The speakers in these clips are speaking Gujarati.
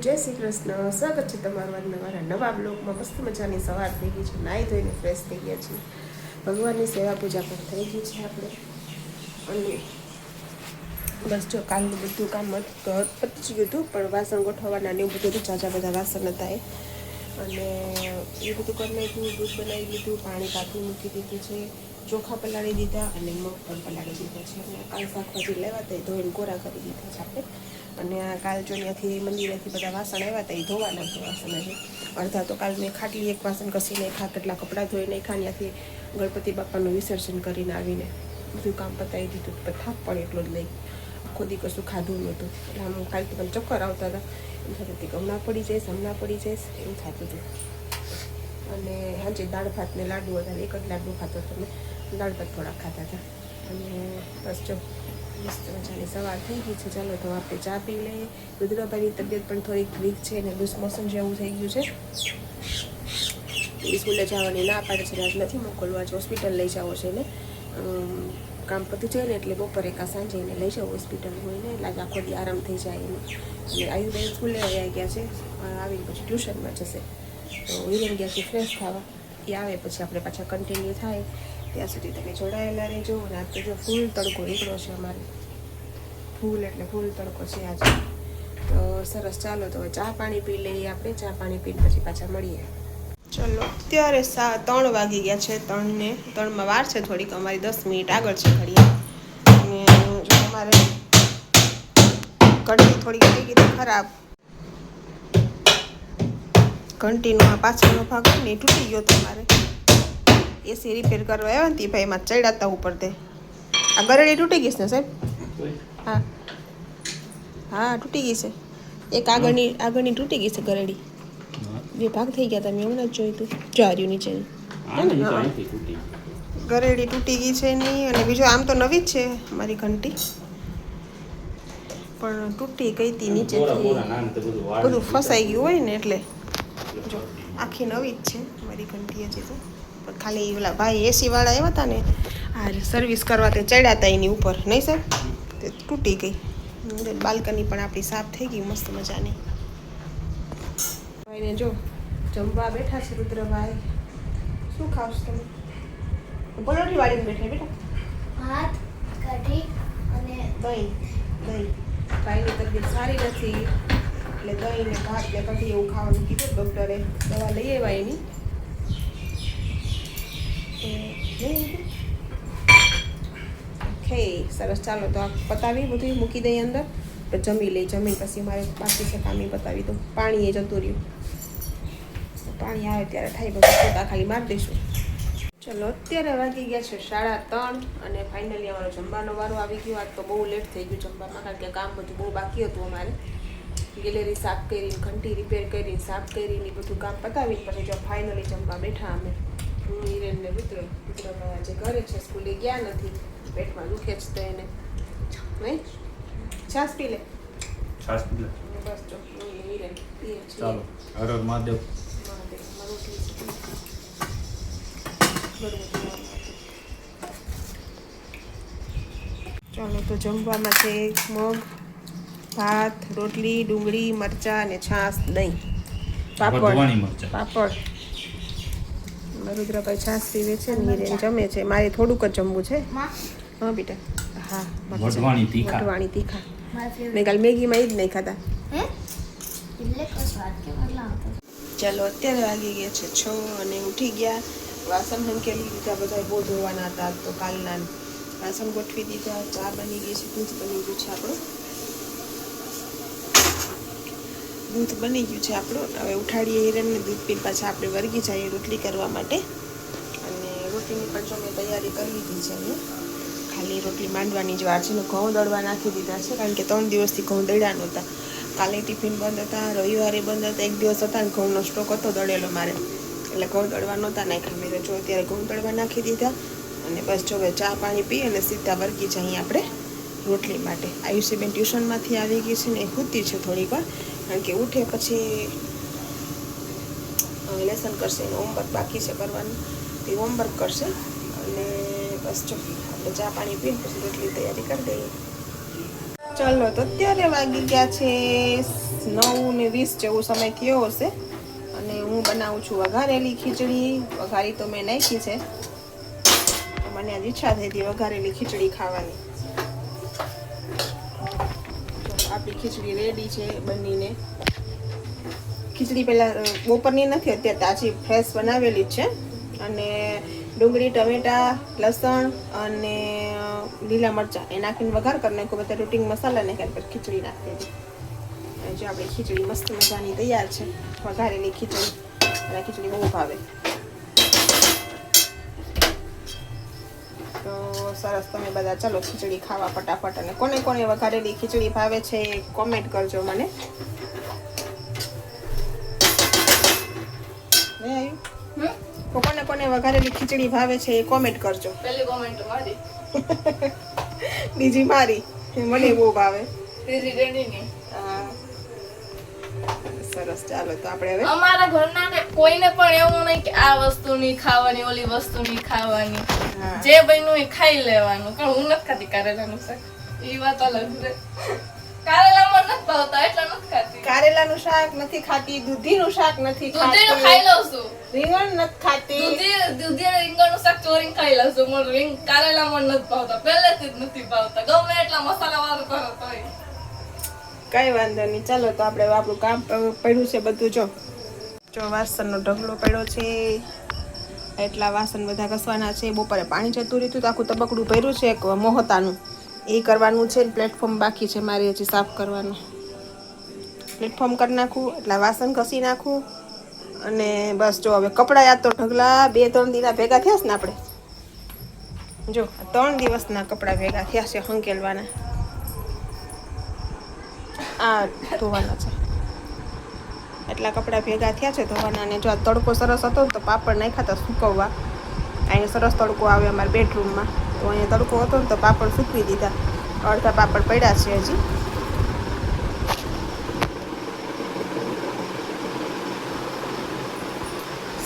જય શ્રી કૃષ્ણ. સ્વાગત છે તમારું આજના નવા બ્લોગમાં. મસ્ત મજાની સવાર થઈ ગઈ છે, નાહી ધોઈને ફ્રેશ થઈ ગયા છીએ. ભગવાનની સેવા પૂજા પણ થઈ ગઈ છે આપણે. અને બસ જો કાલનું બધું કામ પતી ગયું હતું, પણ વાસણ ગોઠવવાના ને એવું બધું હતું, ઝાઝા બધા વાસણ હતા અને એ બધું કરી નાખ્યું. દૂધ બનાવી દીધું, પાણી પાકી મૂકી દીધું છે, ચોખા પલાળી દીધા અને મગ પણ પલાળી દીધા છે. અને કાલ શાકભાજી લેવા હતા, ધોઈને કોરા કરી દીધા છે આપણે. અને આ કાલ જો ત્યાંથી મંદિરેથી બધા વાસણ આવ્યા હતા, એ ધોવાના છે વાસણ. હજી અડધા તો કાલ મેં ખાટલી એક વાસણ ઘસી નાખ્યા, કેટલા કપડાં ધોઈ નાખ્યા. ત્યાંથી ગણપતિ બાપાનું વિસર્જન કરીને આવીને બધું કામ પતાવી દીધું. પણ થાક પણ એટલો જ નહીં, આખો દી કશું ખાધું નહોતું. એટલે આમ કાલ તો મને ચક્કર આવતા હતા, એમ થતું હતું કે હમણાં પડી જઈશ એવું થતું હતું. અને સાંજે દાળ ભાત ને લાડુ હતા, એક જ લાડુ ખાતો હતો, મેં દાળ ભાત થોડા ખાતા હતા. અને બસ જો મસ્ત મજાની સવાર થઈ ગઈ છે. ચાલો તો આપણે ચા પી લઈએ. રુદ્રભાઈની તબિયત પણ થોડીક વીક છે અને લૂઝ મોશન જેવું થઈ ગયું છે. સ્કૂલે જવાની ના પાડે છે, આજ નથી મોકલવા, આજ હોસ્પિટલ લઈ જાવ છે ને. કામ પતી જાય ને એટલે બપોરે કાં સાંજે એને લઈ જાવ હોસ્પિટલ હોય ને, એટલે આખો દી આરામ થઈ જાય એને. અને આયુર્વેદ સ્કૂલે આવી ગયા છે, આવીને પછી ટ્યુશનમાં જશે. તો હિરેન ગયા છે ફ્રેશ થવા, એ આવે પછી આપણે પાછા કન્ટિન્યુ થાય. ત્યાં સુધી તમે જોડાયેલા રહેજો. અને આજ તો જો ફૂલ તડકો નીકળ્યો છે અમારે, ફૂલ એટલે ફૂલ તડકો છે આજે. તો સરસ, ચાલો તો ચા પાણી પી લઈએ આપણે. ચા પાણી પીને પછી પાછા મળીએ. ચલો અત્યારે 3 વાગી ગયા છે. 3માં વાર છે થોડીક, અમારી 10 મિનિટ આગળ છે ઘડીએ. અને જો અમારે ઘંટી થોડીક થઈ ગઈ તો ખરાબ, ઘંટીનો આ પાછળનો ભાગ હોય ને એ તૂટી ગયો તમારે. એસી રિપેર કરવા આવ્યા ને ભાઈ, એમાં ચડ્યા ઉપર તે આ ગરડી તૂટી ગઈ છે ને સાહેબ? હા હા તૂટી ગઈ છે. એક આગળની તૂટી ગઈ છે ગરડી, 2 ભાગ થઈ ગયા. તમે હમણાં જ જોયું હતું, જાર્યું નીચેની ગરેડી તૂટી ગઈ છે નહીં. અને બીજું આમ તો નવી જ છે મારી ઘંટી, પણ તૂટી ગઈ હતી નીચેથી, બધું ફસાઈ ગયું હોય ને એટલે. જો આખી નવી જ છે મારી ઘંટી હજી તો, પણ ખાલી ઓલા ભાઈ એસી વાળા આવ્યા હતા ને આ સર્વિસ કરવા, તે ચડ્યા હતા એની ઉપર નહીં સાહેબ, તે તૂટી ગઈ. બાલ્કની પણ આપણી સાફ થઈ ગઈ મસ્ત મજાની. ભાઈને જો જમવા બેઠા છે રુદ્રભાઈ. શું ખાવશ તમે? પરોઠી વાળીને બેઠા બેટા, ભાત કઢી અને દહીં. ભાઈની તબિયત સારી નથી એટલે દહીં ને ભાત ને કઢી એવું ખાવાનું કીધું ડૉક્ટરે. દવા લઈ આવ્યા એની. ઓકે સરસ, ચાલો તો આ પતાવી બધું મૂકી દઈએ અંદર, તો જમી લઈ. જમીન પછી મારે બાકી છે કામ, એ પતાવી દઉં. પાણી એ જતું રહ્યું, પાણી આવે ત્યારે થાય બધું, પોતા ખાલી મારી દઈશું. ચલો અત્યારે વાગી ગયા છે 3:30 અને ફાઇનલી અમારો જમવાનો વારો આવી ગયો. આજ તો બહુ લેટ થઈ ગયું જમવામાં, કારણ કે કામ બધું બહુ બાકી હતું અમારે. ગેલેરી સાફ કરીને, ઘંટી રિપેર કરીને, સાફ કરીને, બધું કામ પતાવીને પછી જો ફાઇનલી જમવા બેઠા અમે. હું હિરેન ને રુદ્રભાઈ આજે ઘરે છે, સ્કૂલે ગયા નથી, પેટમાં દુખે જ તો એને. નહીં છાશ પી લે, છાશ પી લે. બસ જો હિરેન પીએ છીએ. ચાલો હર હર મહાદેવ. ચાલો તો જમવામાં છે મગ, ભાત, રોટલી, ડુંગળી, મરચાં અને છાશ, દહીં, પાપડ. રુદ્રભાઈ છાશ પીવે છે ને હિરેન જમે છે. મારે થોડુંક જ જમવું છે. હા બેટા, હા વઢવાણી તીખા. મેં કાલ મેગીમાં એ જ નહીં ખાતા. ચાલો અત્યારે વાગી ગયા છે 6 અને ઉઠી ગયા. વાસણ હંકેલી દીધા, બધા બહુ ધોવાના હતા તો કાલના. વાસણ ગોઠવી દીધા, ચા બની ગઈ છે, દૂધ બની ગયું છે આપણું. દૂધ બની ગયું છે આપણું. હવે ઉઠાડીએ હિરણને, દૂધ પીને પાછા આપણે વર્ગી જઈએ રોટલી કરવા માટે. અને રોટલીની પણ જો મેં તૈયારી કરી લીધી છે. અહીંયા ખાલી રોટલી માંડવાની જ વાર છે. ઘઉં દળવા નાખી દીધા છે, કારણ કે 3 દિવસથી ઘઉં દળ્યા નહોતા. કાલે ટિફિન બંધ હતા, રવિવારે બંધ હતા, 1 દિવસ હતા ને ઘઉંનો સ્ટોક હતો દળેલો મારે, એટલે ઘઉં દળવા નહોતા નાખ્યા. મેં જો અત્યારે ઘઉં દળવા નાખી દીધા. અને બસ જો હવે ચા પાણી પી અને સીધા વર્ગી જઈએ આપણે રોટલી માટે. આયુષીબેન ટ્યુશનમાંથી આવી ગઈ છે ને, એ સૂતી છે થોડીક વાર, કારણ કે ઉઠે પછી લેસન કરશે, એનું હોમવર્ક બાકી છે કરવાનું, એ હોમવર્ક કરશે. અને બસ જો આપણે ચા પાણી પીને પછી રોટલી તૈયારી કરી દઈએ. ચાલો તો અત્યારે વાગી ગયા છે 9:20 જેવો સમય થયો હશે અને હું બનાવું છું વઘારેલી ખીચડી. વઘારી તો મેં નાખી છે, મને આજ ઈચ્છા થઈ હતી વઘારેલી ખીચડી ખાવાની. આપણી ખીચડી રેડી છે બનીને. ખીચડી પહેલાં બપોરની નથી, અત્યારે તાજી ફ્રેશ બનાવેલી જ છે. અને ડુંગળી, ટમેટા, લસણ અને લીલા મરચાં એ નાખીને વઘાર કરી નાખ્યો. બધા રૂટિંગ મસાલા નાખ્યા પછી ખીચડી નાખી દીધી. અને જો આપણી ખીચડી મસ્ત મજાની તૈયાર છે, વઘારેલી ખીચડી. અને ખીચડી બહુ ભાવે તો સરસ. તમે બધા ચલો ખીચડી ખાવા ફટાફટ. અને કોને કોને વઘારેલી ખીચડી ભાવે છે એ કોમેન્ટ કરજો મને. તો કોને કોને વઘારેલી ખીચડી ભાવે છે એ કોમેન્ટ કરજો. પહેલી કોમેન્ટ મારી, બીજી મારી, મને બહુ ભાવે. ત્રીજી રેડીની. સરસ. ચાલો તો આપણે હવે અમારા ઘરના ને કોઈને પણ એવું નહીં કે આ વસ્તુ નહીં ખાવાની, ઓલી વસ્તુ નહીં ખાવાની. હા. જે બન્યું એ ખાઈ લેવાનું. પણ હું નથી ખાતી કારેલાનું શાક, એ વાત અલગ છે. કારેલા મને નથી ભાવતા એટલે નથી ખાતી. કારેલાનું શાક નથી ખાતી, દૂધીનું શાક નથી દૂધીનું ખાઈ ખાતી, લઉં છું. રીંગણ નથી ખાતી. દૂધી અને રીંગણનું શાક ચોરીને ખાઈ લઉં છું. મને કારેલા મને નથી ભાવતા, પહેલેથી જ નથી ભાવતા. ગમે એટલા મસાલા વાળું કરો તોય. કઈ વાંધો નહીં. ચાલો તો આપણે આપણું કામ પડ્યું છે બધું. જો વાસણનો ઢગલો પડ્યો છે, એટલા વાસણ બધા ઘસવાના છે. બપોરે પાણી જતું રહ્યું તો આખું તબકડું ભર્યું છે એક મોહતાનું, એ કરવાનું છે. પ્લેટફોર્મ બાકી છે મારે હજી સાફ કરવાનું. પ્લેટફોર્મ કરી નાખું, એટલા વાસણ ઘસી નાખું અને બસ. જો હવે કપડાં યાદ તો ઢગલા 2-3 દિના ભેગા થયા છે ને આપણે. જો 3 દિવસના કપડાં ભેગા થયા છે હંકેલવાના. આ ધોવાના છે, એટલા કપડાં ભેગા થયા છે ધોવાના. અને જો આ તડકો સરસ હતો તો પાપડ નાખ્યા હતા સૂકવવા. અહીંયા સરસ તડકો આવે અમારા બેડરૂમમાં, તો અહીંયા તડકો હતો ને તો પાપડ સૂકવી દીધા. અડધા પાપડ પડ્યા છે હજી.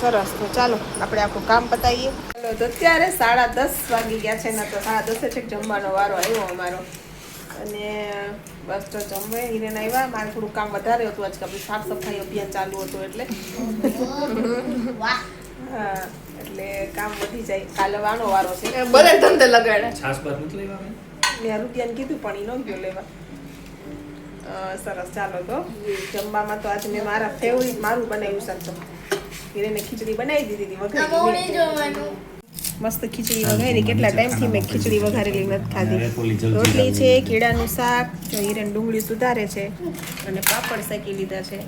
સરસ. તો ચાલો આપણે આખું કામ પતાવીએ. ચાલો તો અત્યારે 10:30 વાગી ગયા છે. ને તો 10:30 છે જમવાનો વારો આવ્યો અમારો. અને બસ તો જમવે હિરેન આવ્યા. મારે થોડું કામ વધારે હતું આજ, કે સાફ સફાઈ અભિયાન ચાલુ હતું એટલે. હા, એટલે કામ વધી જાય. કાલે વાનો વારો છે. બધે ધંધે લગાડ્યા. છાસ બાદ નથી લેવા મેં રૂપિયાને કીધું પણ એ ન ગયો લેવા. સરસ. ચાલો તો જમવામાં તો આજે મેં મારા ફેવરિટ મારું બનાવ્યું શાક. હિરેને ખીચડી બનાવી દીધી હતી વઘારેલી. મસ્ત ખીચડી વઘારી. કેટલા ટાઈમથી મેં ખીચડી વઘારેલી નથી ખાધી. રોટલી છે, કીડાનું શાક, જો હિરેન ડુંગળી સુધારે છે અને પાપડ શેકી લીધા છે.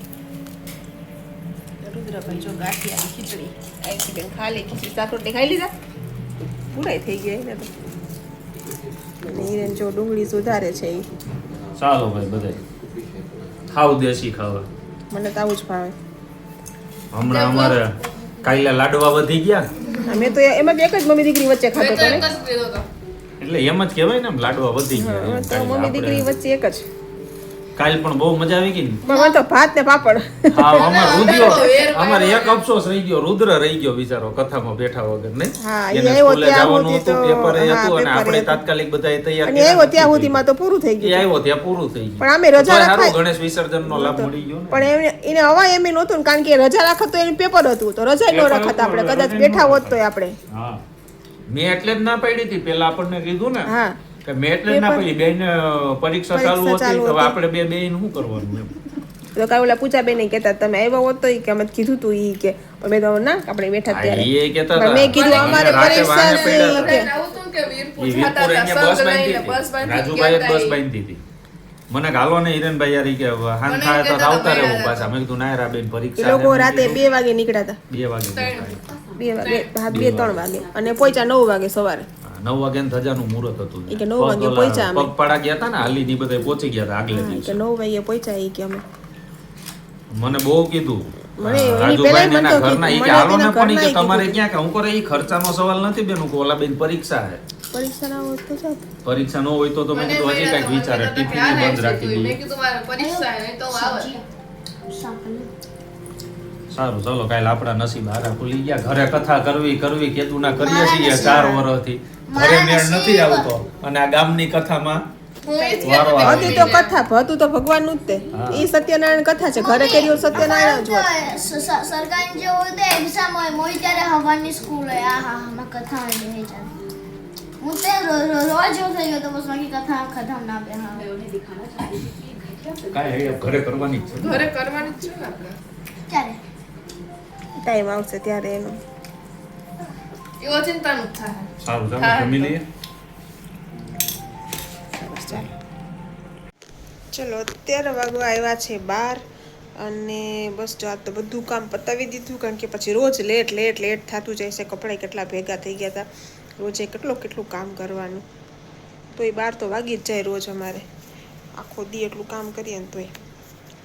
રુદ્રભાઈ જો ગાંઠિયાની ખીચડી આવી બેન ખાલી ખીચડી શાક રોટલી ખાઈ લીધા, પૂરાઈ થઈ ગયા એને તો. અને હિરેન જો ડુંગળી સુધારે છે. એ ચાલો ભાઈ બધા ખાવ દેશી ખાવા. મને તો આવું જ ભાવે. હમણાં અમારે કાલે લાડવા વધી ગયા. અમે તો એમાં એક જ મમ્મી દીકરી વચ્ચે ખાતો હતો ને. એટલે એમ જ કહેવાય ને, લાડવા વધી ગયા. તો મમ્મી દીકરી વચ્ચે એક જ. કાલ પણ બહુ મજા આવી ગઈ ને. મને તો ભાત ને પાપડ. હા, અમારે એક અફસોસ રહી ગયો, રુદ્ર રહી ગયો બિચારો કથામાં બેઠા વગર. નહીં, હા, એને એ આવ્યો સ્કૂલે ત્યાં જવાનું સુધી હતું, તો- પેપર હા, હતું અને પેપર આપણે હતું. તાત્કાલિક બધા તૈયાર અને આવ્યો ત્યાં સુધીમાં તો પૂરું થઈ એ ગયું. આવ્યો ત્યાં પૂરું થઈ ગયું. પણ આમે રજા તોય સારું, રાખાય. ગણેશ વિસર્જનનો લાભ મળી ગયો ને. પણ એને હવા એમ નહોતું ને, કારણ કે રજા રાખત તો એનું પેપર હતું, તો રજા ન પેપર રાખત. હતું, આપણે કદાચ રજા ન બેઠા હોત તો રખાત. આપણે. હા, મેં એટલે જ ના પાડી હતી. પેલા આપણને કીધું ને હા, કે મેં એટલે જ ના પાડી. બેન પરીક્ષા ચાલુ પરીક્ષા હતી, ચાલુ તો હતી. આપણે બે શું કરવાનું એમ. તો કાંઈ ઓલા પૂજાબેન કહેતા તમે આવ્યા હોત તો ઈ કે અમે કીધું તું ઈ કે અમે તો ના આપણે બેઠા હા, ત્યારે. એ કહેતા પણ હતા. મેં કીધું મને અમારે રાતે પરીક્ષા વાહને પડ્યા છે હતા. કે એ વીરપુર અહીંયા બસ બાંધી હતી. રાજુભાઈ જ બસ બાંધી હતી. મને ગાલો ને હિરેનભાઈ યાર ઈ કે હાન થાય તો આવતા રહેવું પાછા. મેં કીધું ના રા બેન એ પરીક્ષા લોકો છે. રાતે 2 વાગે નીકળ્યા હતા. 2 વાગે 2-3 વાગે અને પહોંચ્યા 9 વાગે સવારે. 9 વાગે ધજાનું મુહૂર્ત હતું. ઈ કે 9 વાગે પહોંચ્યા અમે. પગપાળા ગયા હતા ને, હાલી ની બધા પહોંચી ગયા હતા આગલે કે દિવસે. 9 વાગે પહોંચ્યા ઈ કે અમે. મને બહુ કીધું મને એની રાજુભાઈ ને પહેલા એના મને તો ઘરના ઈ કે કીધું. હાલો ને મને પણ ઈ કે ઘરના તમારે કીધું. ક્યાં કે હું કરે ઈ ખર્ચાનો સવાલ નથી બેન. હું કહું, ઓલા બેન પરીક્ષા છે. પરીક્ષા ના હોય તો જાત. પરીક્ષા ન હોય તો મેં કીધું હજી કઈક વિચારે ટિફિન બંધ રાખી દઈએ. સારું, ચાલો કાલે આપણા નસીબ હારા ખુલી ગયા. ઘરે કથા કરવી કેતું ના કરીએ છીએ 4 વર્ષથી. ઘરે મેળ નથી આવતો અને આ ગામની કથામાં હું ઈ જ વારો કહેતી આવે. હતું તો કથા હતું તો ભગવાનનું જ તે હા. ઈ સત્યનારાયણ કથા છે ઘરે કર્યું સત્યનારાયણ જ હોત. સરકારી જે હોય તે એક્ઝામ હોય મોઈ ત્યારે હવાની સ્કૂલ હોય આ હા આમાં કથા હોય બે હજાર હું તે રોજ એવું થઈ ગયો તો બસ બાકી કથા ખતમ ના બે હા કાંઈ હવે ઘરે કરવાની જ છે ઘરે કરવાની જ છે ને આપણે ત્યારે ટાઈમ આવશે ત્યારે એનું એવો ચિંતાનું જ થાય સારું ચાલો જમી લઈએ ચલો અત્યારે વાગવા આવ્યા છે 12 અને બસ જો આ તો બધું કામ પતાવી દીધું કારણ કે પછી રોજ લેટ થતું જાય છે કપડાં કેટલા ભેગા થઈ ગયા હતા રોજે કેટલું કામ કરવાનું તોય 12 તો વાગી જ જાય રોજ અમારે આખો દી એટલું કામ કરીએ ને તોય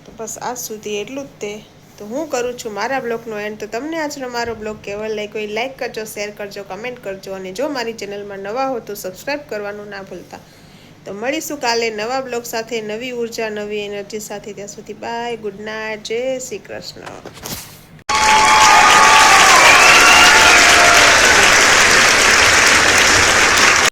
તો બસ આજ સુધી એટલું જ તે તો હું કરું છું મારા બ્લોગનો એન્ડ તો તમને આજનો મારો બ્લોગ કેવો લાગ્યો એ લાઈક કરજો શેર કરજો કમેન્ટ કરજો અને જો મારી ચેનલમાં નવા હો તો સબસ્ક્રાઈબ કરવાનું ના ભૂલતા તો મળીશું કાલે નવા બ્લોગ સાથે નવી ઉર્જા નવી એનર્જી સાથે ત્યાં સુધી બાય ગુડ નાઇટ જય શ્રી કૃષ્ણ